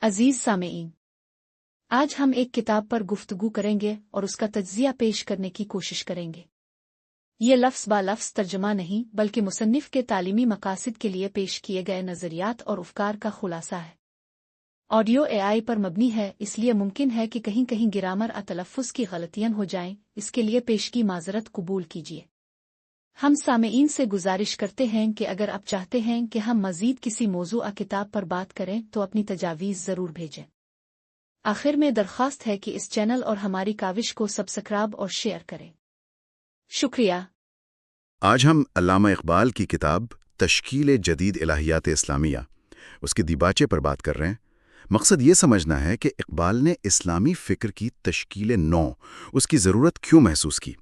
عزیز سامعین، آج ہم ایک کتاب پر گفتگو کریں گے اور اس کا تجزیہ پیش کرنے کی کوشش کریں گے۔ یہ لفظ با لفظ ترجمہ نہیں بلکہ مصنف کے تعلیمی مقاصد کے لیے پیش کیے گئے نظریات اور افکار کا خلاصہ ہے۔ آڈیو اے آئی پر مبنی ہے، اس لیے ممکن ہے کہ کہیں کہیں گرامر اور تلفظ کی غلطیاں ہو جائیں، اس کے لیے پیشگی معذرت قبول کیجیے۔ ہم سامعین سے گزارش کرتے ہیں کہ اگر آپ چاہتے ہیں کہ ہم مزید کسی موضوع یا کتاب پر بات کریں تو اپنی تجاویز ضرور بھیجیں۔ آخر میں درخواست ہے کہ اس چینل اور ہماری کاوش کو سبسکرائب اور شیئر کریں۔ شکریہ۔ آج ہم علامہ اقبال کی کتاب تشکیل جدید الہیات اسلامیہ، اس کے دیباچے پر بات کر رہے ہیں۔ مقصد یہ سمجھنا ہے کہ اقبال نے اسلامی فکر کی تشکیل نو، اس کی ضرورت کیوں محسوس کی،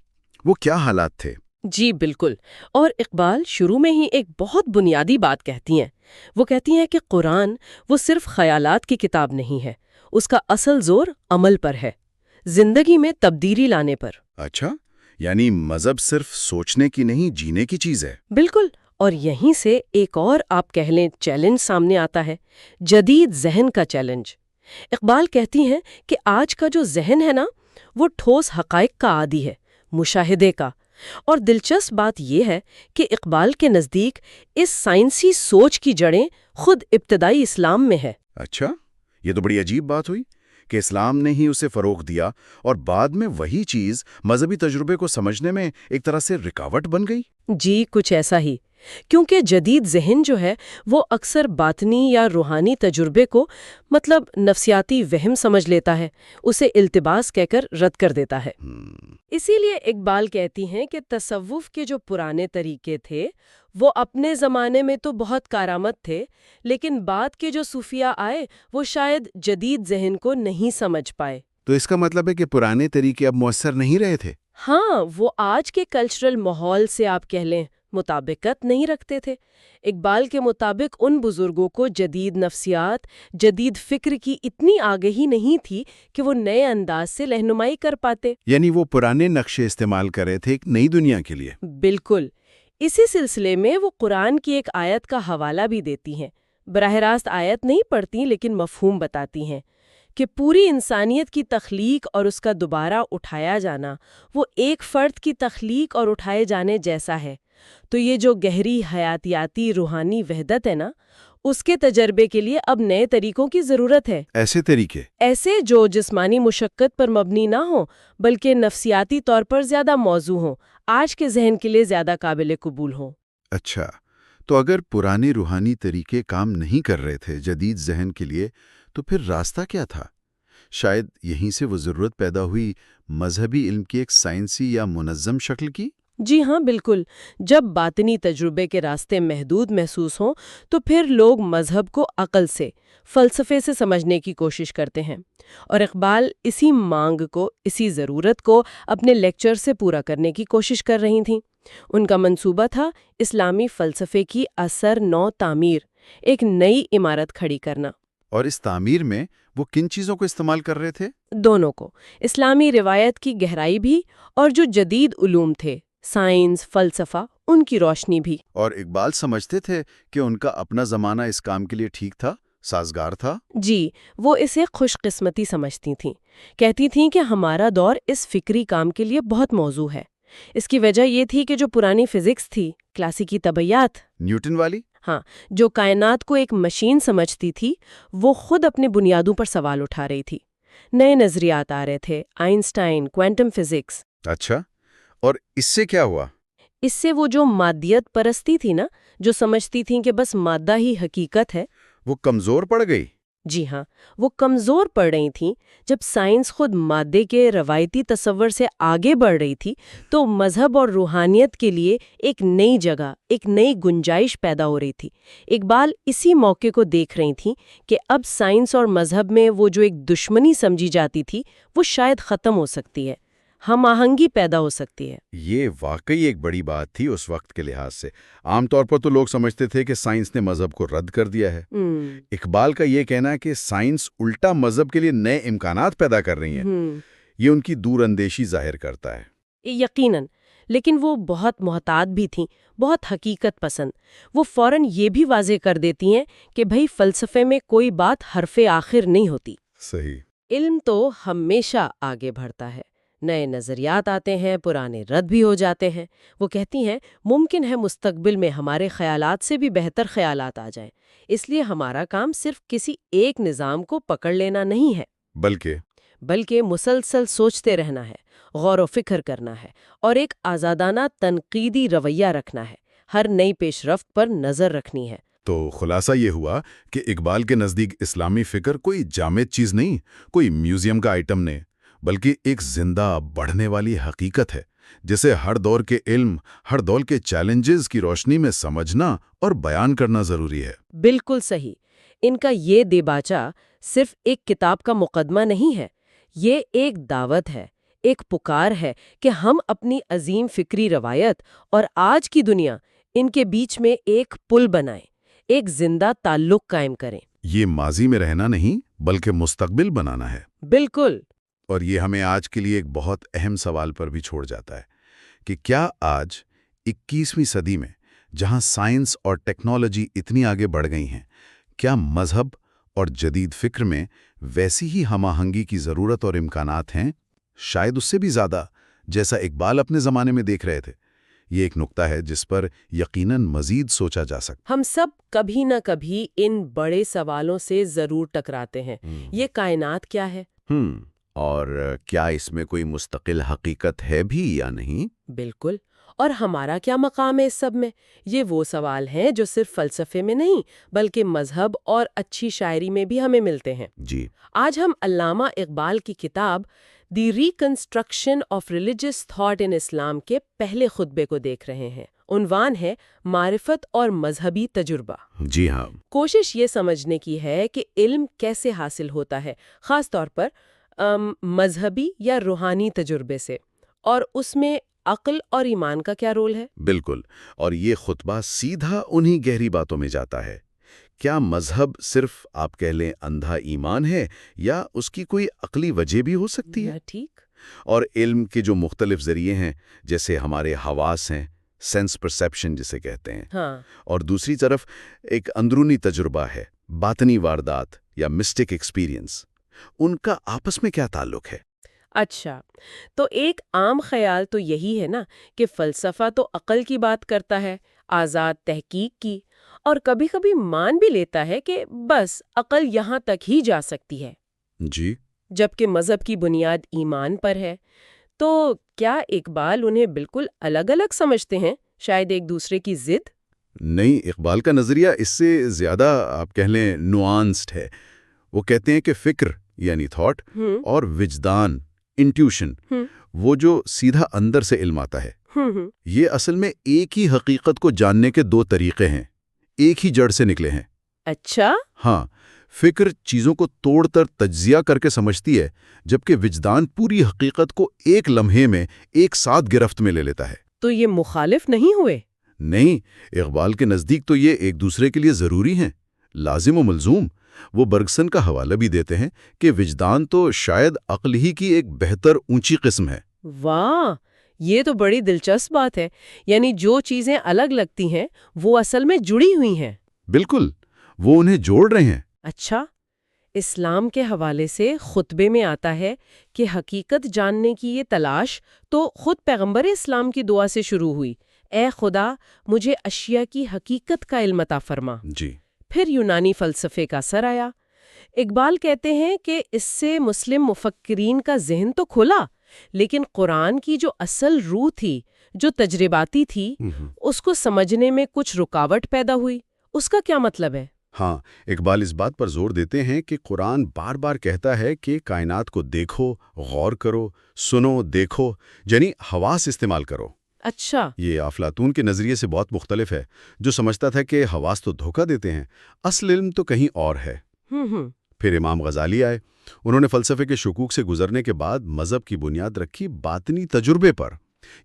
وہ کیا حالات تھے؟ جی بالکل، اور اقبال شروع میں ہی ایک بہت بنیادی بات کہتی ہیں۔ وہ کہتی ہیں کہ قرآن وہ صرف خیالات کی کتاب نہیں ہے، اس کا اصل زور عمل پر ہے، زندگی میں تبدیلی لانے پر۔ اچھا، یعنی مذہب صرف سوچنے کی نہیں، جینے کی چیز ہے۔ بالکل، اور یہیں سے ایک اور آپ کہہ لیں چیلنج سامنے آتا ہے، جدید ذہن کا چیلنج۔ اقبال کہتی ہیں کہ آج کا جو ذہن ہے نا، وہ ٹھوس حقائق کا عادی ہے، مشاہدے کا۔ اور دلچسپ بات یہ ہے کہ اقبال کے نزدیک اس سائنسی سوچ کی جڑیں خود ابتدائی اسلام میں ہے۔ اچھا، یہ تو بڑی عجیب بات ہوئی کہ اسلام نے ہی اسے فروغ دیا اور بعد میں وہی چیز مذہبی تجربے کو سمجھنے میں ایک طرح سے رکاوٹ بن گئی۔ جی کچھ ایسا ہی، کیونکہ جدید ذہن جو ہے وہ اکثر باطنی یا روحانی تجربے کو مطلب نفسیاتی وہم سمجھ لیتا ہے، اسے التباس کہہ کر رد کر دیتا ہے۔ اسی لیے اقبال کہتی ہیں کہ تصوف کے جو پرانے طریقے تھے وہ اپنے زمانے میں تو بہت کارآمد تھے، لیکن بعد کے جو صوفیاء آئے وہ شاید جدید ذہن کو نہیں سمجھ پائے۔ تو اس کا مطلب ہے کہ پرانے طریقے اب مؤثر نہیں رہے تھے؟ ہاں، وہ آج کے کلچرل ماحول سے آپ کہہ لیں مطابقت نہیں رکھتے تھے۔ اقبال کے مطابق ان بزرگوں کو جدید نفسیات، جدید فکر کی اتنی آگہی نہیں تھی کہ وہ نئے انداز سے رہنمائی کر پاتے۔ یعنی وہ پرانے نقشے استعمال کر رہے تھے ایک نئی دنیا کے لیے۔ بالکل، اسی سلسلے میں وہ قرآن کی ایک آیت کا حوالہ بھی دیتی ہیں۔ براہ راست آیت نہیں پڑھتی لیکن مفہوم بتاتی ہیں کہ پوری انسانیت کی تخلیق اور اس کا دوبارہ اٹھایا جانا وہ ایک فرد کی تخلیق اور اٹھائے جانے جیسا ہے۔ تو یہ جو گہری حیاتیاتی روحانی وحدت ہے نا، اس کے تجربے کے لیے اب نئے طریقوں کی ضرورت ہے۔ ایسے طریقے؟ ایسے جو جسمانی مشقت پر مبنی نہ ہوں بلکہ نفسیاتی طور پر زیادہ موزوں ہوں، آج کے ذہن کے لیے زیادہ قابل قبول ہوں۔ اچھا، تو اگر پرانے روحانی طریقے کام نہیں کر رہے تھے جدید ذہن کے لیے، تو پھر راستہ کیا تھا؟ شاید یہیں سے وہ ضرورت پیدا ہوئی مذہبی علم کی ایک سائنسی یا منظم شکل کی؟ جی ہاں بالکل، جب باطنی تجربے کے راستے محدود محسوس ہوں تو پھر لوگ مذہب کو عقل سے، فلسفے سے سمجھنے کی کوشش کرتے ہیں، اور اقبال اسی مانگ کو، اسی ضرورت کو اپنے لیکچر سے پورا کرنے کی کوشش کر رہی تھیں۔ ان کا منصوبہ تھا اسلامی فلسفے کی اثر نو تعمیر، ایک نئی عمارت کھڑی کرنا۔ اور اس تعمیر میں وہ کن چیزوں کو استعمال کر رہے تھے؟ دونوں کو، اسلامی روایت کی گہرائی بھی اور جو جدید علوم تھے، سائنس، فلسفہ، ان کی روشنی بھی۔ اور اقبال سمجھتے تھے کہ ان کا اپنا زمانہ اس کام کے لیے ٹھیک تھا، سازگار تھا؟ جی، وہ اسے خوش قسمتی سمجھتی تھیں۔ کہتی تھیں کہ ہمارا دور اس فکری کام کے لیے بہت موزوں ہے۔ اس کی وجہ یہ تھی کہ جو پرانی فزکس تھی، کلاسیکی طبیعیات، نیوٹن والی، ہاں، جو کائنات کو ایک مشین سمجھتی تھی، وہ خود اپنے بنیادوں پر سوال اٹھا رہی تھی۔ نئے نظریات آ رہے تھے، آئنسٹائن، کوانٹم فزکس۔ اچھا، اور اس سے کیا ہوا؟ اس سے وہ جو مادیت پرستی تھی نا، جو سمجھتی تھیں کہ بس مادہ ہی حقیقت ہے، وہ کمزور پڑ گئی۔ جی ہاں، وہ کمزور پڑ رہی تھیں۔ جب سائنس خود مادے کے روایتی تصور سے آگے بڑھ رہی تھی تو مذہب اور روحانیت کے لیے ایک نئی جگہ، ایک نئی گنجائش پیدا ہو رہی تھی۔ اقبال اسی موقع کو دیکھ رہی تھیں کہ اب سائنس اور مذہب میں وہ جو ایک دشمنی سمجھی جاتی تھی وہ شاید ختم ہو سکتی ہے، ہم آہنگی پیدا ہو سکتی ہے۔ یہ واقعی ایک بڑی بات تھی اس وقت کے لحاظ سے۔ عام طور پر تو لوگ سمجھتے تھے کہ سائنس نے مذہب کو رد کر دیا ہے۔ اقبال کا یہ کہنا ہے کہ سائنس الٹا مذہب کے لیے نئے امکانات پیدا کر رہی ہیں، یہ ان کی دور اندیشی ظاہر کرتا ہے۔ یقیناً، لیکن وہ بہت محتاط بھی تھیں، بہت حقیقت پسند۔ وہ فوراً یہ بھی واضح کر دیتی ہیں کہ بھئی فلسفے میں کوئی بات حرف آخر نہیں ہوتی۔ صحیح۔ علم تو ہمیشہ آگے بڑھتا ہے، نئے نظریات آتے ہیں، پرانے رد بھی ہو جاتے ہیں۔ وہ کہتی ہیں ممکن ہے مستقبل میں ہمارے خیالات سے بھی بہتر خیالات آ جائیں، اس لیے ہمارا کام صرف کسی ایک نظام کو پکڑ لینا نہیں ہے، بلکہ مسلسل سوچتے رہنا ہے، غور و فکر کرنا ہے، اور ایک آزادانہ تنقیدی رویہ رکھنا ہے، ہر نئی پیش رفت پر نظر رکھنی ہے۔ تو خلاصہ یہ ہوا کہ اقبال کے نزدیک اسلامی فکر کوئی جامد چیز نہیں، کوئی میوزیم کا آئٹم نہیں، بلکہ ایک زندہ بڑھنے والی حقیقت ہے جسے ہر دور کے علم، ہر دور کے چیلنجز کی روشنی میں سمجھنا اور بیان کرنا ضروری ہے۔ بالکل صحیح۔ ان کا یہ دیباچہ صرف ایک کتاب کا مقدمہ نہیں ہے، یہ ایک دعوت ہے، ایک پکار ہے کہ ہم اپنی عظیم فکری روایت اور آج کی دنیا، ان کے بیچ میں ایک پل بنائیں، ایک زندہ تعلق قائم کریں۔ یہ ماضی میں رہنا نہیں بلکہ مستقبل بنانا ہے۔ بالکل۔ اور یہ ہمیں آج کے لیے ایک بہت اہم سوال پر بھی چھوڑ جاتا ہے کہ کیا آج 21ویں صدی میں جہاں سائنس اور ٹیکنالوجی اتنی آگے بڑھ گئی ہیں، کیا مذہب اور جدید فکر میں ویسی ہی ہم آہنگی کی ضرورت اور امکانات ہیں؟ شاید اس سے بھی زیادہ، جیسا اقبال اپنے زمانے میں دیکھ رہے تھے۔ یہ ایک نقطہ ہے جس پر یقیناً مزید سوچا جا سکتا۔ ہم سب کبھی نہ کبھی ان بڑے سوالوں سے ضرور ٹکراتے ہیں۔ یہ کائنات کیا ہے؟ اور کیا اس میں کوئی مستقل حقیقت ہے بھی یا نہیں؟ بالکل۔ اور ہمارا کیا مقام ہے اس سب میں؟ یہ وہ سوال ہیں جو صرف فلسفے میں نہیں بلکہ مذہب اور اچھی شاعری میں بھی ہمیں ملتے ہیں۔ جی۔ آج ہم علامہ اقبال کی کتاب the reconstruction of religious thought in Islam کے پہلے خطبے کو دیکھ رہے ہیں۔ عنوان ہے معرفت اور مذہبی تجربہ۔ جی ہاں۔ کوشش یہ سمجھنے کی ہے کہ علم کیسے حاصل ہوتا ہے، خاص طور پر مذہبی یا روحانی تجربے سے، اور اس میں عقل اور ایمان کا کیا رول ہے؟ بالکل، اور یہ خطبہ سیدھا انہی گہری باتوں میں جاتا ہے۔ کیا مذہب صرف آپ کہہ لیں اندھا ایمان ہے یا اس کی کوئی عقلی وجہ بھی ہو سکتی ہے؟ ٹھیک۔ اور علم کے جو مختلف ذریعے ہیں، جیسے ہمارے حواس ہیں، سینس پرسیپشن جسے کہتے ہیں، ہاں۔ اور دوسری طرف ایک اندرونی تجربہ ہے، باطنی واردات یا مسٹک ایکسپیرینس، ان کا آپس میں کیا تعلق ہے؟ اچھا، تو ایک عام خیال تو یہی ہے نا کہ فلسفہ تو عقل کی بات کرتا ہے، آزاد تحقیق کی، اور کبھی کبھی مان بھی لیتا ہے کہ بس عقل یہاں تک ہی جا سکتی ہے۔ جی۔ جبکہ مذہب کی بنیاد ایمان پر ہے۔ تو کیا اقبال انہیں بالکل الگ الگ سمجھتے ہیں، شاید ایک دوسرے کی ضد؟ نہیں، اقبال کا نظریہ اس سے زیادہ آپ کہہ لیں نوانسڈ ہے۔ وہ کہتے ہیں کہ فکر یعنی تھاٹ اور وجدان انٹیوشن، وہ جو سیدھا اندر سے علم آتا ہے، یہ اصل میں ایک ہی حقیقت کو جاننے کے دو طریقے ہیں، ایک ہی جڑ سے نکلے ہیں۔ اچھا۔ ہاں، فکر چیزوں کو توڑ کر تجزیہ کر کے سمجھتی ہے، جبکہ وجدان پوری حقیقت کو ایک لمحے میں ایک ساتھ گرفت میں لے لیتا ہے۔ تو یہ مخالف نہیں ہوئے؟ نہیں، اقبال کے نزدیک تو یہ ایک دوسرے کے لیے ضروری ہیں، لازم و ملزوم۔ وہ برگسن کا حوالہ بھی دیتے ہیں کہ وجدان تو شاید عقل ہی کی ایک بہتر اونچی قسم ہے۔ واہ، یہ تو بڑی دلچسپ بات ہے، یعنی جو چیزیں الگ لگتی ہیں وہ اصل میں جڑی ہوئی ہیں۔ بالکل، وہ انہیں جوڑ رہے ہیں۔ اچھا، اسلام کے حوالے سے خطبے میں آتا ہے کہ حقیقت جاننے کی یہ تلاش تو خود پیغمبر اسلام کی دعا سے شروع ہوئی، اے خدا مجھے اشیاء کی حقیقت کا علم عطا فرما۔ جی۔ پھر یونانی فلسفے کا اثر آیا۔ اقبال کہتے ہیں کہ اس سے مسلم مفکرین کا ذہن تو کھلا، لیکن قرآن کی جو اصل روح تھی، جو تجرباتی تھی، اس کو سمجھنے میں کچھ رکاوٹ پیدا ہوئی۔ اس کا کیا مطلب ہے؟ ہاں، اقبال اس بات پر زور دیتے ہیں کہ قرآن بار بار کہتا ہے کہ کائنات کو دیکھو، غور کرو، سنو، دیکھو، یعنی حواس استعمال کرو۔ اچھا۔ یہ افلاطون کے نظریے سے بہت مختلف ہے، جو سمجھتا تھا کہ حواس تو دھوکہ دیتے ہیں، اصل علم تو کہیں اور ہے۔ پھر امام غزالی آئے، انہوں نے فلسفے کے شکوک سے گزرنے کے بعد مذہب کی بنیاد رکھی باطنی تجربے پر۔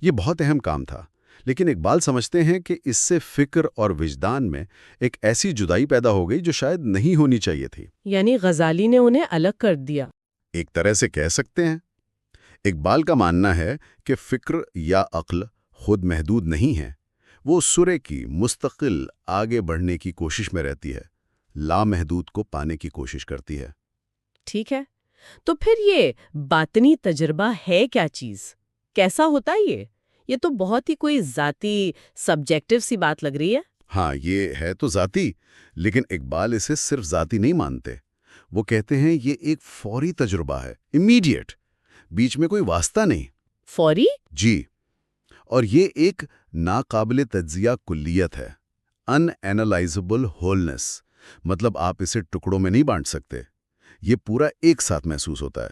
یہ بہت اہم کام تھا، لیکن اقبال سمجھتے ہیں کہ اس سے فکر اور وجدان میں ایک ایسی جدائی پیدا ہو گئی جو شاید نہیں ہونی چاہیے تھی۔ یعنی غزالی نے انہیں الگ کر دیا۔ ایک طرح سے کہہ سکتے ہیں۔ اقبال کا ماننا ہے کہ فکر یا عقل خود محدود نہیں ہیں، وہ سرے کی مستقل آگے بڑھنے کی کوشش میں رہتی ہے، لامحدود کو پانے کی کوشش کرتی ہے۔ ٹھیک ہے، تو پھر یہ باطنی تجربہ ہے کیا چیز؟ کیسا ہوتا ہے یہ تو بہت ہی کوئی ذاتی سبجیکٹیو سی بات لگ رہی ہے۔ ہاں، یہ ہے تو ذاتی، لیکن اقبال اسے صرف ذاتی نہیں مانتے۔ وہ کہتے ہیں یہ ایک فوری تجربہ ہے، امیڈیٹ، بیچ میں کوئی واسطہ نہیں۔ فوری؟ جی، اور یہ ایک ناقابل تجزیہ کلیت ہے، ان اینالائزبل ہولنس، مطلب آپ اسے ٹکڑوں میں نہیں بانٹ سکتے، یہ پورا ایک ساتھ محسوس ہوتا ہے۔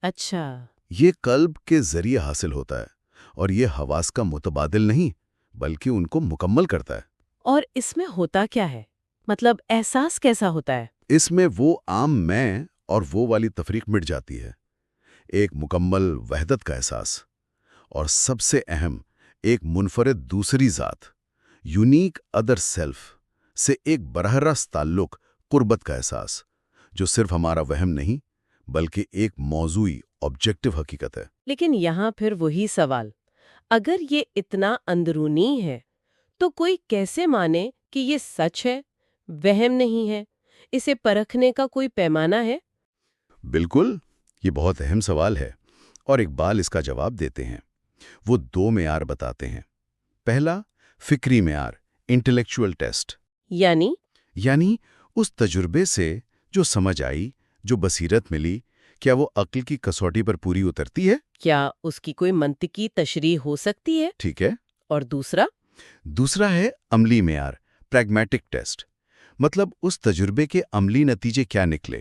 اچھا، یہ قلب کے ذریعے حاصل ہوتا ہے، اور یہ حواس کا متبادل نہیں بلکہ ان کو مکمل کرتا ہے۔ اور اس میں ہوتا کیا ہے؟ مطلب احساس کیسا ہوتا ہے؟ اس میں وہ عام میں اور وہ والی تفریق مٹ جاتی ہے، ایک مکمل وحدت کا احساس، اور سب سے اہم ایک منفرد دوسری ذات، یونیک ادر سیلف سے ایک براہ راست تعلق، قربت کا احساس، جو صرف ہمارا وہم نہیں بلکہ ایک موضوعی آبجیکٹو حقیقت ہے۔ لیکن یہاں پھر وہی سوال، اگر یہ اتنا اندرونی ہے تو کوئی کیسے مانے کہ یہ سچ ہے، وہم نہیں ہے؟ اسے پرکھنے کا کوئی پیمانہ ہے؟ بالکل، یہ بہت اہم سوال ہے، اور اقبال اس کا جواب دیتے ہیں۔ وہ دو معیار بتاتے ہیں۔ پہلا، فکری معیار، انٹلیکچوئل ٹیسٹ، یعنی اس تجربے سے جو سمجھ آئی، جو بصیرت ملی، کیا وہ عقل کی کسوٹی پر پوری اترتی ہے؟ کیا اس کی کوئی منطقی تشریح ہو سکتی ہے؟ ٹھیک ہے۔ اور دوسرا ہے عملی معیار، پریگمیٹک ٹیسٹ، مطلب اس تجربے کے عملی نتیجے کیا نکلے؟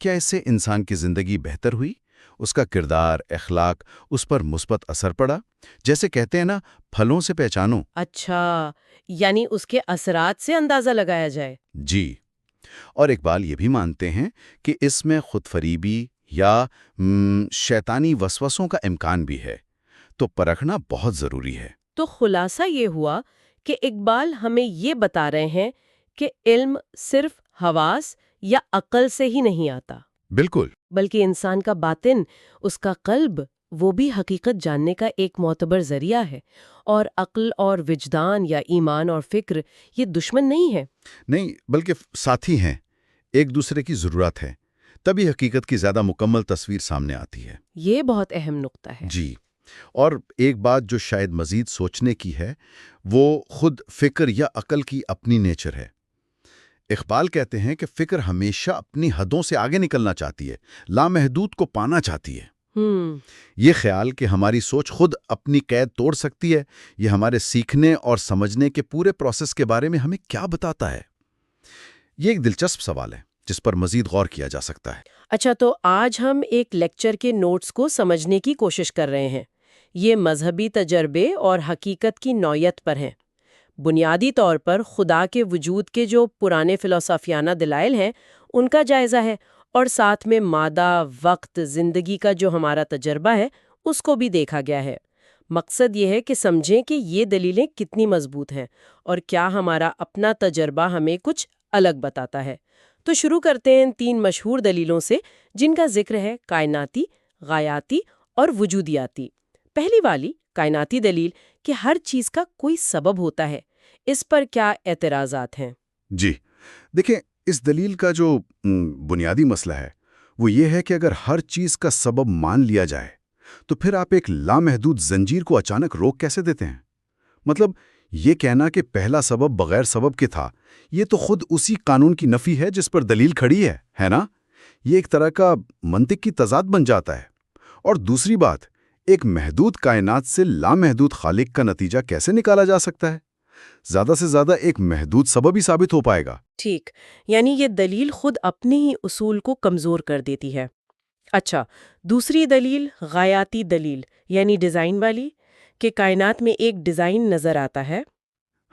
کیا اس سے انسان کی زندگی بہتر ہوئی؟ اس کا کردار، اخلاق، اس پر مثبت اثر پڑا؟ جیسے کہتے ہیں نا، پھلوں سے پہچانو۔ اچھا، یعنی اس کے اثرات سے اندازہ لگایا جائے۔ جی، اور اقبال یہ بھی مانتے ہیں کہ اس میں خود فریبی یا شیطانی وسوسوں کا امکان بھی ہے، تو پرکھنا بہت ضروری ہے۔ تو خلاصہ یہ ہوا کہ اقبال ہمیں یہ بتا رہے ہیں کہ علم صرف حواس یا عقل سے ہی نہیں آتا، بالکل، بلکہ انسان کا باطن، اس کا قلب، وہ بھی حقیقت جاننے کا ایک معتبر ذریعہ ہے، اور عقل اور وجدان یا ایمان اور فکر یہ دشمن نہیں ہے۔ نہیں، بلکہ ساتھی ہیں، ایک دوسرے کی ضرورت ہے، تبھی حقیقت کی زیادہ مکمل تصویر سامنے آتی ہے۔ یہ بہت اہم نقطہ ہے۔ جی، اور ایک بات جو شاید مزید سوچنے کی ہے، وہ خود فکر یا عقل کی اپنی نیچر ہے۔ اقبال کہتے ہیں کہ فکر ہمیشہ اپنی حدوں سے آگے نکلنا چاہتی ہے، لامحدود کو پانا چاہتی ہے۔ یہ خیال کہ ہماری سوچ خود اپنی قید توڑ سکتی ہے، یہ ہمارے سیکھنے اور سمجھنے کے پورے پروسیس کے بارے میں ہمیں کیا بتاتا ہے؟ یہ ایک دلچسپ سوال ہے جس پر مزید غور کیا جا سکتا ہے۔ اچھا، تو آج ہم ایک لیکچر کے نوٹس کو سمجھنے کی کوشش کر رہے ہیں۔ یہ مذہبی تجربے اور حقیقت کی نوعیت پر ہیں۔ بنیادی طور پر خدا کے وجود کے جو پرانے فلسفیانہ دلائل ہیں ان کا جائزہ ہے، اور ساتھ میں مادہ، وقت، زندگی کا جو ہمارا تجربہ ہے اس کو بھی دیکھا گیا ہے۔ مقصد یہ ہے کہ سمجھیں کہ یہ دلیلیں کتنی مضبوط ہیں اور کیا ہمارا اپنا تجربہ ہمیں کچھ الگ بتاتا ہے۔ تو شروع کرتے ہیں ان 3 مشہور دلیلوں سے جن کا ذکر ہے کائناتی، غایاتی اور وجودیاتی۔ پہلی والی کائناتی دلیل کہ ہر چیز کا کوئی سبب ہوتا ہے، اس پر کیا اعتراضات ہیں؟ جی، دیکھیں، اس دلیل کا جو بنیادی مسئلہ ہے وہ یہ ہے کہ اگر ہر چیز کا سبب مان لیا جائے تو پھر آپ ایک لامحدود زنجیر کو اچانک روک کیسے دیتے ہیں؟ مطلب یہ کہنا کہ پہلا سبب بغیر سبب کے تھا، یہ تو خود اسی قانون کی نفی ہے جس پر دلیل کھڑی ہے نا؟ یہ ایک طرح کا منطق کی تضاد بن جاتا ہے۔ اور دوسری بات، ایک محدود کائنات سے لامحدود خالق کا نتیجہ کیسے نکالا جا سکتا ہے؟ زیادہ سے زیادہ ایک محدود سبب ہی ثابت ہو پائے گا۔ ٹھیک، یعنی یہ دلیل خود اپنے ہی اصول کو کمزور کر دیتی ہے۔ اچھا، دوسری دلیل غایاتی دلیل یعنی ڈیزائن والی، کہ کائنات میں ایک ڈیزائن نظر آتا ہے۔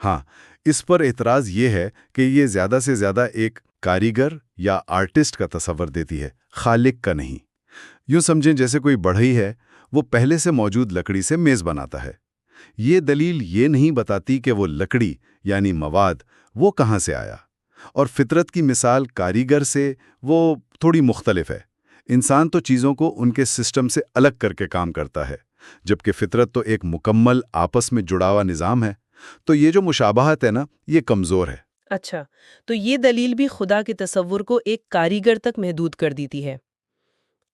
ہاں، اس پر اعتراض یہ ہے کہ یہ زیادہ سے زیادہ ایک کاریگر یا آرٹسٹ کا تصور دیتی ہے، خالق کا نہیں۔ یوں سمجھیں جیسے کوئی بڑھئی ہے، وہ پہلے سے موجود لکڑی سے میز بناتا ہے۔ یہ دلیل یہ نہیں بتاتی کہ وہ لکڑی یعنی مواد وہ کہاں سے آیا، اور فطرت کی مثال کاریگر سے وہ تھوڑی مختلف ہے۔ انسان تو چیزوں کو ان کے سسٹم سے الگ کر کے کام کرتا ہے، جبکہ فطرت تو ایک مکمل آپس میں جڑا ہوا نظام ہے۔ تو یہ جو مشابہت ہے نا، یہ کمزور ہے۔ اچھا، تو یہ دلیل بھی خدا کے تصور کو ایک کاریگر تک محدود کر دیتی ہے۔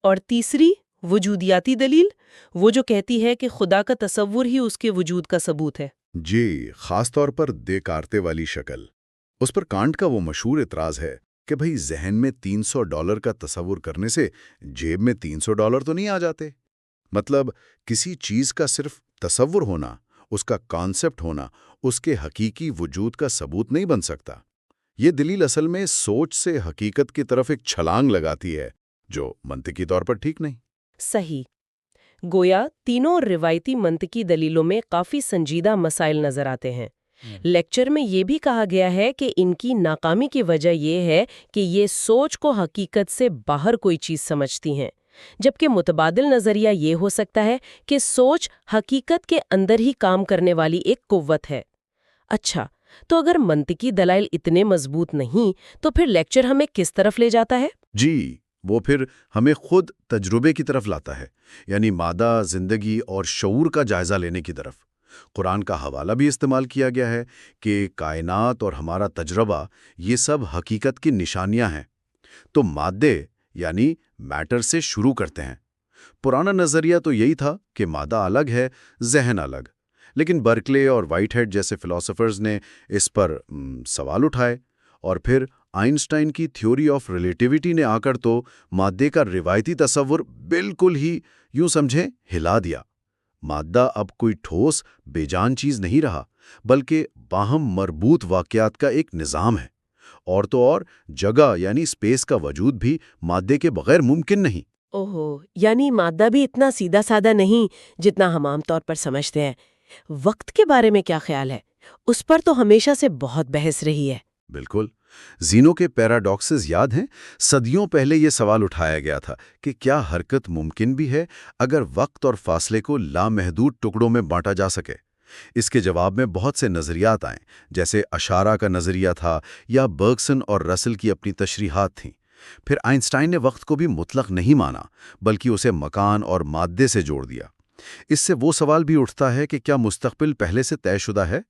اور تیسری وجودیاتی دلیل، وہ جو کہتی ہے کہ خدا کا تصور ہی اس کے وجود کا ثبوت ہے۔ جی، خاص طور پر دیکارتے والی شکل۔ اس پر کانٹ کا وہ مشہور اعتراض ہے کہ بھئی ذہن میں $300 کا تصور کرنے سے جیب میں $300 تو نہیں آ جاتے؟ مطلب کسی چیز کا صرف تصور ہونا، اس کا کانسیپٹ ہونا، اس کے حقیقی وجود کا ثبوت نہیں بن سکتا۔ یہ دلیل اصل میں سوچ سے حقیقت کی طرف ایک چھلانگ لگاتی ہے، جو منطقی طور پر ٹھیک نہیں۔ صحیح۔ گویا تینوں روایتی منطقی دلیلوں میں کافی سنجیدہ مسائل نظر آتے ہیں۔ لیکچر میں یہ بھی کہا گیا ہے کہ ان کی ناکامی کی وجہ یہ ہے کہ یہ سوچ کو حقیقت سے باہر کوئی چیز سمجھتی ہیں، جبکہ متبادل نظریہ یہ ہو سکتا ہے کہ سوچ حقیقت کے اندر ہی کام کرنے والی ایک قوت ہے۔ اچھا، تو اگر منطقی دلائل اتنے مضبوط نہیں تو پھر لیکچر ہمیں کس طرف لے جاتا ہے؟ جی، وہ پھر ہمیں خود تجربے کی طرف لاتا ہے، یعنی مادہ، زندگی اور شعور کا جائزہ لینے کی طرف۔ قرآن کا حوالہ بھی استعمال کیا گیا ہے کہ کائنات اور ہمارا تجربہ یہ سب حقیقت کی نشانیاں ہیں۔ تو مادے یعنی میٹر سے شروع کرتے ہیں۔ پرانا نظریہ تو یہی تھا کہ مادہ الگ ہے، ذہن الگ، لیکن برکلے اور وائٹ ہیڈ جیسے فلاسفرز نے اس پر سوال اٹھائے، اور پھر آئنسٹائن کی تھیوری آف ریلیٹیوٹی نے آ کر تو مادے کا روایتی تصور بالکل ہی یوں سمجھیں ہلا دیا۔ مادہ اب کوئی ٹھوس بے جان چیز نہیں رہا، بلکہ باہم مربوط واقعات کا ایک نظام ہے، اور تو اور جگہ یعنی اسپیس کا وجود بھی مادے کے بغیر ممکن نہیں۔ اوہو، یعنی مادہ بھی اتنا سیدھا سادہ نہیں جتنا ہم عام طور پر سمجھتے ہیں۔ وقت کے بارے میں کیا خیال ہے؟ اس پر تو ہمیشہ سے بہت بحث رہی ہے۔ بالکل، زینو کے پیراڈاکسز یاد ہیں؟ صدیوں پہلے یہ سوال اٹھایا گیا تھا کہ کیا حرکت ممکن بھی ہے اگر وقت اور فاصلے کو لامحدود ٹکڑوں میں بانٹا جا سکے؟ اس کے جواب میں بہت سے نظریات آئیں، جیسے اشارہ کا نظریہ تھا یا برگسن اور رسل کی اپنی تشریحات تھیں۔ پھر آئنسٹائن نے وقت کو بھی مطلق نہیں مانا، بلکہ اسے مکان اور مادے سے جوڑ دیا۔ اس سے وہ سوال بھی اٹھتا ہے کہ کیا مستقبل پہلے سے طے شدہ ہے؟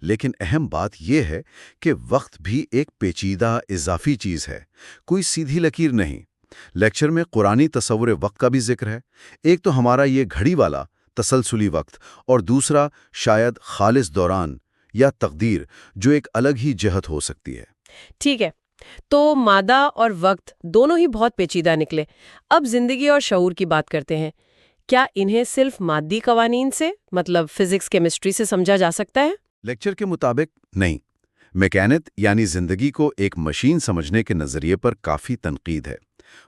لیکن اہم بات یہ ہے کہ وقت بھی ایک پیچیدہ اضافی چیز ہے، کوئی سیدھی لکیر نہیں۔ لیکچر میں قرآنی تصور وقت کا بھی ذکر ہے۔ ایک تو ہمارا یہ گھڑی والا تسلسلی وقت، اور دوسرا شاید خالص دوران یا تقدیر، جو ایک الگ ہی جہت ہو سکتی ہے۔ ٹھیک ہے، تو مادہ اور وقت دونوں ہی بہت پیچیدہ نکلے۔ اب زندگی اور شعور کی بات کرتے ہیں۔ کیا انہیں صرف مادی قوانین سے، مطلب فزکس، کیمسٹری سے سمجھا جا سکتا ہے؟ لیکچر کے مطابق نہیں۔ میکینت یعنی زندگی کو ایک مشین سمجھنے کے نظریے پر کافی تنقید ہے۔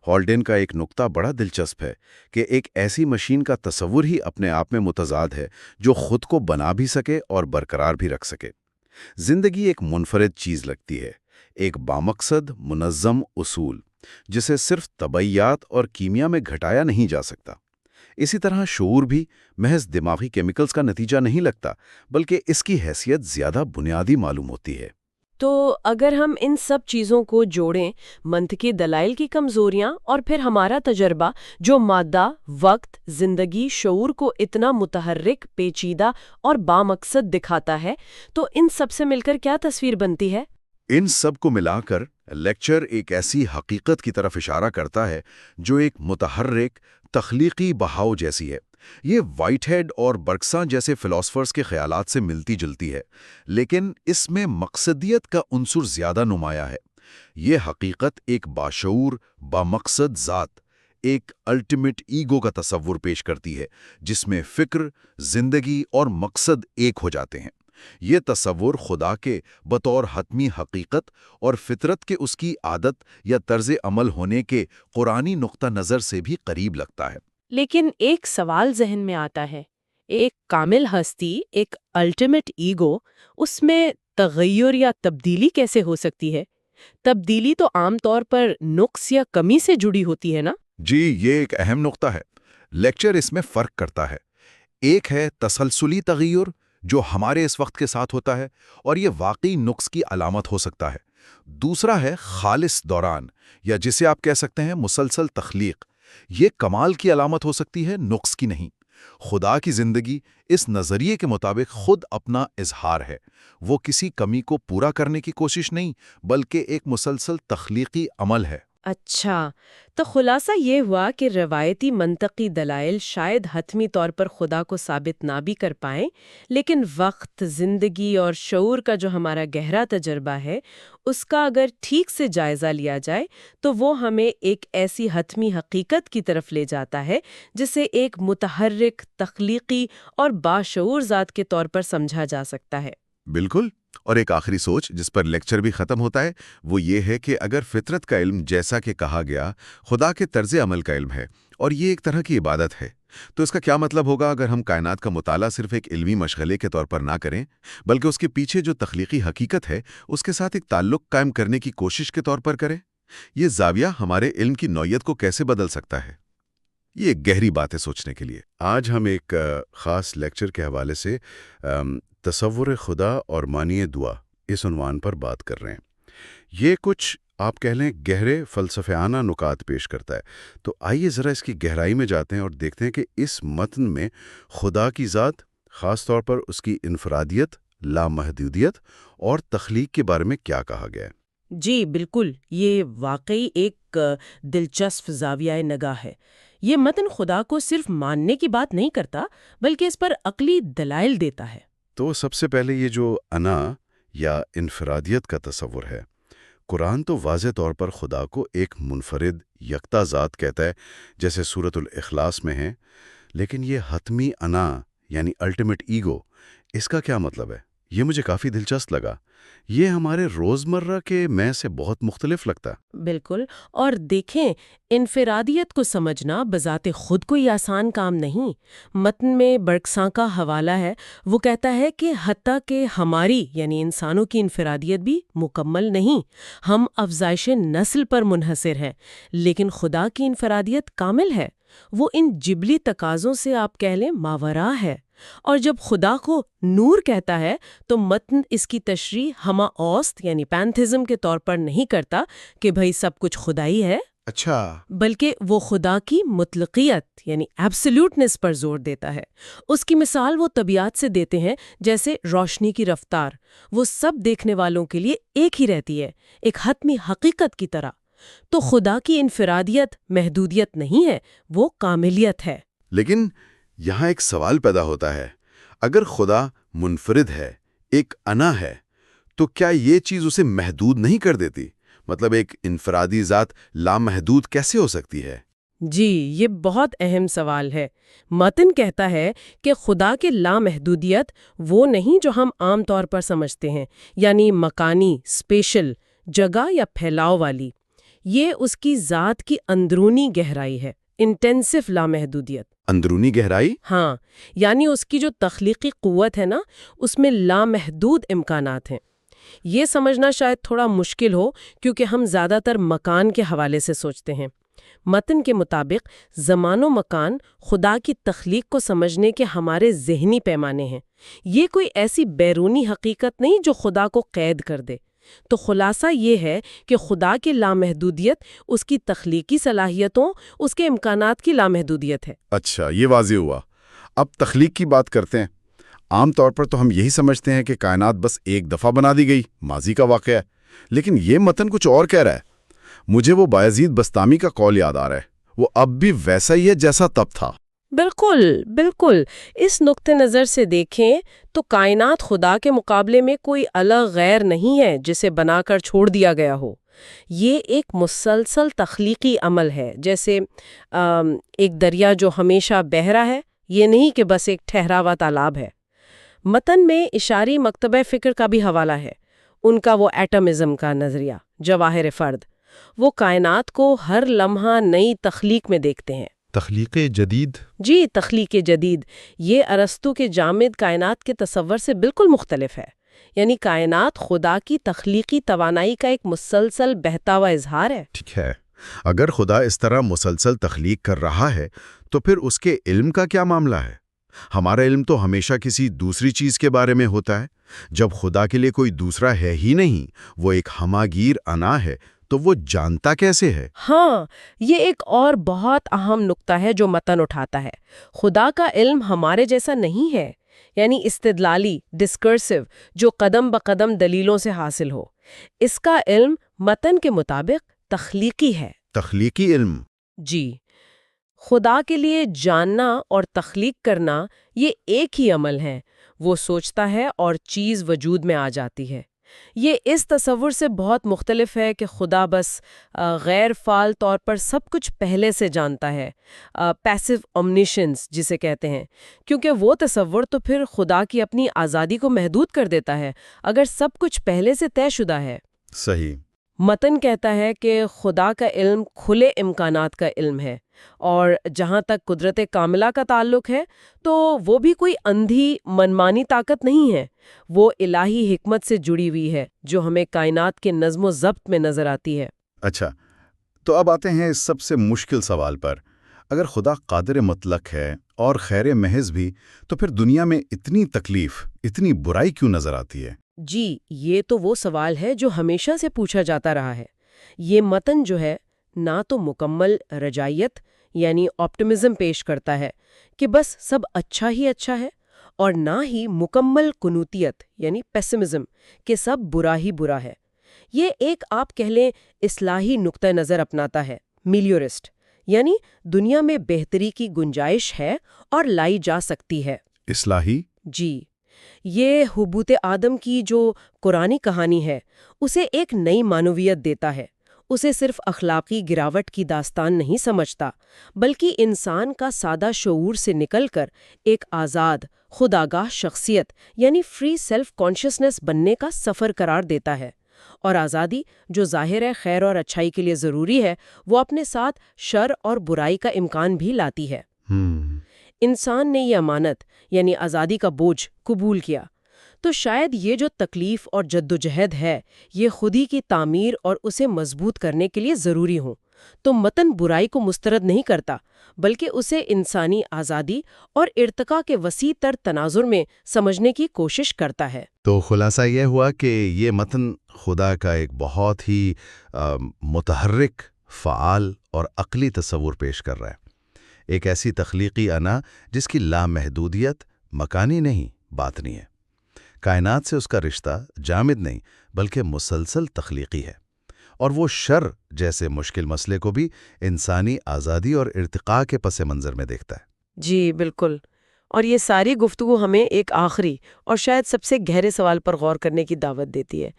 ہالڈن کا ایک نقطہ بڑا دلچسپ ہے کہ ایک ایسی مشین کا تصور ہی اپنے آپ میں متضاد ہے جو خود کو بنا بھی سکے اور برقرار بھی رکھ سکے۔ زندگی ایک منفرد چیز لگتی ہے، ایک بامقصد منظم اصول، جسے صرف طبیعیات اور کیمیا میں گھٹایا نہیں جا سکتا۔ اسی طرح شعور بھی محض دماغی کیمیکلز کا نتیجہ نہیں لگتا، بلکہ اس کی حیثیت زیادہ بنیادی معلوم ہوتی ہے۔ تو اگر ہم ان سب چیزوں کو جوڑیں، منطقی دلائل کی کمزوریاں اور پھر ہمارا تجربہ جو مادہ، وقت، زندگی، شعور کو اتنا متحرک، پیچیدہ اور بامقصد دکھاتا ہے، تو ان سب سے مل کر کیا تصویر بنتی ہے؟ ان سب کو ملا کر لیکچر ایک ایسی حقیقت کی طرف اشارہ کرتا ہے جو ایک متحرک، تخلیقی بہاؤ جیسی ہے۔ یہ وائٹ ہیڈ اور برکساں جیسے فلاسفرز کے خیالات سے ملتی جلتی ہے، لیکن اس میں مقصدیت کا عنصر زیادہ نمایاں ہے۔ یہ حقیقت ایک باشعور، بامقصد ذات، ایک الٹیمیٹ ایگو کا تصور پیش کرتی ہے، جس میں فکر، زندگی اور مقصد ایک ہو جاتے ہیں۔ یہ تصور خدا کے بطور حتمی حقیقت اور فطرت کے اس کی عادت یا طرز عمل ہونے کے قرآنی نقطہ نظر سے بھی قریب لگتا ہے۔ لیکن ایک سوال ذہن میں آتا ہے، ایک کامل ہستی، ایک الٹیمیٹ ایگو، اس میں تغیر یا تبدیلی کیسے ہو سکتی ہے؟ تبدیلی تو عام طور پر نقص یا کمی سے جڑی ہوتی ہے نا؟ جی، یہ ایک اہم نقطہ ہے۔ لیکچر اس میں فرق کرتا ہے۔ ایک ہے تسلسلی تغیر جو ہمارے اس وقت کے ساتھ ہوتا ہے، اور یہ واقعی نقص کی علامت ہو سکتا ہے، دوسرا ہے خالص دوران، یا جسے آپ کہہ سکتے ہیں مسلسل تخلیق۔ یہ کمال کی علامت ہو سکتی ہے، نقص کی نہیں۔ خدا کی زندگی اس نظریے کے مطابق خود اپنا اظہار ہے۔ وہ کسی کمی کو پورا کرنے کی کوشش نہیں، بلکہ ایک مسلسل تخلیقی عمل ہے۔ اچھا، تو خلاصہ یہ ہوا کہ روایتی منطقی دلائل شاید حتمی طور پر خدا کو ثابت نہ بھی کر پائیں، لیکن وقت، زندگی اور شعور کا جو ہمارا گہرا تجربہ ہے، اس کا اگر ٹھیک سے جائزہ لیا جائے تو وہ ہمیں ایک ایسی حتمی حقیقت کی طرف لے جاتا ہے جسے ایک متحرک، تخلیقی اور باشعور ذات کے طور پر سمجھا جا سکتا ہے۔ بالکل۔ اور ایک آخری سوچ جس پر لیکچر بھی ختم ہوتا ہے وہ یہ ہے کہ اگر فطرت کا علم جیسا کہ کہا گیا خدا کے طرز عمل کا علم ہے اور یہ ایک طرح کی عبادت ہے، تو اس کا کیا مطلب ہوگا اگر ہم کائنات کا مطالعہ صرف ایک علمی مشغلے کے طور پر نہ کریں، بلکہ اس کے پیچھے جو تخلیقی حقیقت ہے اس کے ساتھ ایک تعلق قائم کرنے کی کوشش کے طور پر کریں؟ یہ زاویہ ہمارے علم کی نوعیت کو کیسے بدل سکتا ہے؟ یہ ایک گہری بات ہے سوچنے کے لیے۔ آج ہم ایک خاص لیکچر کے حوالے سے تصور خدا اور معنی دعا اس عنوان پر بات کر رہے ہیں۔ یہ کچھ آپ کہہ لیں گہرے فلسفیانہ نکات پیش کرتا ہے، تو آئیے ذرا اس کی گہرائی میں جاتے ہیں اور دیکھتے ہیں کہ اس متن میں خدا کی ذات، خاص طور پر اس کی انفرادیت، لامحدودیت اور تخلیق کے بارے میں کیا کہا گیا ہے۔ جی بالکل، یہ واقعی ایک دلچسپ زاویہ نگاہ ہے۔ یہ متن خدا کو صرف ماننے کی بات نہیں کرتا بلکہ اس پر عقلی دلائل دیتا ہے۔ تو سب سے پہلے یہ جو انا یا انفرادیت کا تصور ہے، قرآن تو واضح طور پر خدا کو ایک منفرد یکتا ذات کہتا ہے جیسے سورۃ الاخلاص میں ہے، لیکن یہ حتمی انا یعنی الٹیمیٹ ایگو، اس کا کیا مطلب ہے؟ یہ مجھے کافی دلچسپ لگا۔ یہ ہمارے روزمرہ کے میں سے بہت مختلف لگتا ہے۔ بالکل، اور دیکھیں انفرادیت کو سمجھنا بذات خود کوئی آسان کام نہیں۔ متن میں برکساں کا حوالہ ہے، وہ کہتا ہے کہ حتیٰ کہ ہماری یعنی انسانوں کی انفرادیت بھی مکمل نہیں، ہم افزائش نسل پر منحصر ہیں، لیکن خدا کی انفرادیت کامل ہے۔ وہ ان جبلی تقاضوں سے آپ کہہ لیں ماورا ہے۔ اور جب خدا کو نور کہتا ہے تو متن اس کی تشریح ہمہ اوست یعنی پینتھزم کے طور پر نہیں کرتا کہ بھئی سب کچھ خدائی ہے، اچھا، بلکہ وہ خدا کی مطلقیت یعنی ایبسلیوٹنس پر زور دیتا ہے۔ اس کی مثال وہ طبیعت سے دیتے ہیں، جیسے روشنی کی رفتار، وہ سب دیکھنے والوں کے لیے ایک ہی رہتی ہے، ایک حتمی حقیقت کی طرح۔ تو خدا کی انفرادیت محدودیت نہیں ہے، وہ کاملیت ہے۔ لیکن یہاں ایک سوال پیدا ہوتا ہے، اگر خدا منفرد ہے، ایک انا ہے، تو کیا یہ چیز اسے محدود نہیں کر دیتی؟ مطلب ایک انفرادی ذات لامحدود کیسے ہو سکتی ہے؟ جی، یہ بہت اہم سوال ہے۔ متن کہتا ہے کہ خدا کے لامحدودیت وہ نہیں جو ہم عام طور پر سمجھتے ہیں، یعنی مکانی، اسپیشل، جگہ یا پھیلاؤ والی۔ یہ اس کی ذات کی اندرونی گہرائی ہے، انٹینسو لامحدودیت۔ اندرونی گہرائی؟ ہاں، یعنی اس کی جو تخلیقی قوت ہے نا، اس میں لامحدود امکانات ہیں۔ یہ سمجھنا شاید تھوڑا مشکل ہو کیونکہ ہم زیادہ تر مکان کے حوالے سے سوچتے ہیں۔ متن کے مطابق زمان و مکان خدا کی تخلیق کو سمجھنے کے ہمارے ذہنی پیمانے ہیں۔ یہ کوئی ایسی بیرونی حقیقت نہیں جو خدا کو قید کر دے۔ تو خلاصہ یہ ہے کہ خدا کی لامحدودیت اس کی تخلیقی صلاحیتوں، اس کے امکانات کی لامحدودیت ہے۔ اچھا، یہ واضح ہوا۔ اب تخلیق کی بات کرتے ہیں۔ عام طور پر تو ہم یہی سمجھتے ہیں کہ کائنات بس ایک دفعہ بنا دی گئی، ماضی کا واقعہ ہے، لیکن یہ متن کچھ اور کہہ رہا ہے۔ مجھے وہ بایزید بستامی کا قول یاد آ رہا ہے، وہ اب بھی ویسا ہی ہے جیسا تب تھا۔ بالکل بالکل، اس نقطہ نظر سے دیکھیں تو کائنات خدا کے مقابلے میں کوئی الگ غیر نہیں ہے جسے بنا کر چھوڑ دیا گیا ہو۔ یہ ایک مسلسل تخلیقی عمل ہے، جیسے ایک دریا جو ہمیشہ بہہ رہا ہے، یہ نہیں کہ بس ایک ٹھہرا ہوا تالاب ہے۔ متن میں اشاری مکتبہ فکر کا بھی حوالہ ہے، ان کا وہ ایٹمزم کا نظریہ، جواہر فرد۔ وہ کائنات کو ہر لمحہ نئی تخلیق میں دیکھتے ہیں۔ تخلیق جدید؟ جی، تخلیق جدید۔ یہ ارسطو کے جامد کائنات کے تصور سے بالکل مختلف ہے، یعنی کائنات خدا کی تخلیقی توانائی کا ایک مسلسل بہتا ہوا اظہار ہے۔ ٹھیک ہے، اگر خدا اس طرح مسلسل تخلیق کر رہا ہے تو پھر اس کے علم کا کیا معاملہ ہے؟ ہمارا علم تو ہمیشہ کسی دوسری چیز کے بارے میں ہوتا ہے۔ جب خدا کے لیے کوئی دوسرا ہے ہی نہیں، وہ ایک ہماگیر انا ہے، تو وہ جانتا کیسے ہے؟ ہاں، یہ ایک اور بہت اہم نقطہ ہے جو متن اٹھاتا ہے۔ خدا کا علم ہمارے جیسا نہیں ہے، یعنی استدلالی، ڈسکرسو، جو قدم بقدم دلیلوں سے حاصل ہو۔ اس کا علم متن کے مطابق تخلیقی ہے۔ تخلیقی علم؟ جی، خدا کے لیے جاننا اور تخلیق کرنا یہ ایک ہی عمل ہے۔ وہ سوچتا ہے اور چیز وجود میں آ جاتی ہے۔ یہ اس تصور سے بہت مختلف ہے کہ خدا بس غیر فعال طور پر سب کچھ پہلے سے جانتا ہے، پیسو اومنیشنس جسے کہتے ہیں، کیونکہ وہ تصور تو پھر خدا کی اپنی آزادی کو محدود کر دیتا ہے اگر سب کچھ پہلے سے طے شدہ ہے۔ صحیح۔ متن کہتا ہے کہ خدا کا علم کھلے امکانات کا علم ہے، اور جہاں تک قدرت کاملہ کا تعلق ہے تو وہ بھی کوئی اندھی منمانی طاقت نہیں ہے، وہ الہی حکمت سے جڑی ہوئی ہے جو ہمیں کائنات کے نظم و ضبط میں نظر آتی ہے۔ اچھا، تو اب آتے ہیں اس سب سے مشکل سوال پر۔ اگر خدا قادر مطلق ہے اور خیر محض بھی، تو پھر دنیا میں اتنی تکلیف، اتنی برائی کیوں نظر آتی ہے؟ جی، یہ تو وہ سوال ہے جو ہمیشہ سے پوچھا جاتا رہا ہے۔ یہ متن جو ہے نہ تو مکمل رجائیت یعنی آپٹمزم پیش کرتا ہے کہ بس سب اچھا ہی اچھا ہے، اور نہ ہی مکمل قنوطیت یعنی پیسمزم کہ سب برا ہی برا ہے۔ یہ ایک آپ کہہ لیں اصلاحی نقطہ نظر اپناتا ہے، میلیورسٹ، یعنی دنیا میں بہتری کی گنجائش ہے اور لائی جا سکتی ہے۔ اصلاحی؟ جی، یہ حبوط آدم کی جو قرآنی کہانی ہے اسے ایک نئی معنویت دیتا ہے۔ اسے صرف اخلاقی گراوٹ کی داستان نہیں سمجھتا، بلکہ انسان کا سادہ شعور سے نکل کر ایک آزاد، خودآگاہ شخصیت یعنی فری سیلف کانشسنس بننے کا سفر قرار دیتا ہے۔ اور آزادی جو ظاہر ہے خیر اور اچھائی کے لیے ضروری ہے، وہ اپنے ساتھ شر اور برائی کا امکان بھی لاتی ہے۔ انسان نے یہ امانت یعنی آزادی کا بوجھ قبول کیا، تو شاید یہ جو تکلیف اور جدوجہد ہے یہ خودی کی تعمیر اور اسے مضبوط کرنے کے لیے ضروری ہوں۔ تو متن برائی کو مسترد نہیں کرتا، بلکہ اسے انسانی آزادی اور ارتقاء کے وسیع تر تناظر میں سمجھنے کی کوشش کرتا ہے۔ تو خلاصہ یہ ہوا کہ یہ متن خدا کا ایک بہت ہی متحرک، فعال اور عقلی تصور پیش کر رہا ہے۔ ایک ایسی تخلیقی انا جس کی لامحدودیت مکانی نہیں، باطنی ہے۔ کائنات سے اس کا رشتہ جامد نہیں بلکہ مسلسل تخلیقی ہے، اور وہ شر جیسے مشکل مسئلے کو بھی انسانی آزادی اور ارتقاء کے پس منظر میں دیکھتا ہے۔ جی بالکل، اور یہ ساری گفتگو ہمیں ایک آخری اور شاید سب سے گہرے سوال پر غور کرنے کی دعوت دیتی ہے۔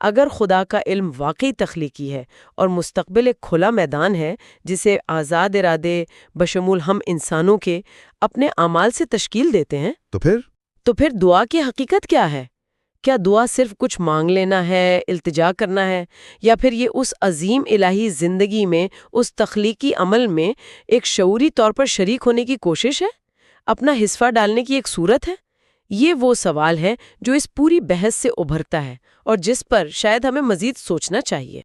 اگر خدا کا علم واقعی تخلیقی ہے اور مستقبل ایک کھلا میدان ہے جسے آزاد ارادے بشمول ہم انسانوں کے اپنے اعمال سے تشکیل دیتے ہیں، تو پھر دعا کی حقیقت کیا ہے؟ کیا دعا صرف کچھ مانگ لینا ہے، التجا کرنا ہے، یا پھر یہ اس عظیم الہی زندگی میں، اس تخلیقی عمل میں ایک شعوری طور پر شریک ہونے کی کوشش ہے، اپنا حصہ ڈالنے کی ایک صورت ہے؟ یہ وہ سوال ہے جو اس پوری بحث سے ابھرتا ہے اور جس پر شاید ہمیں مزید سوچنا چاہیے۔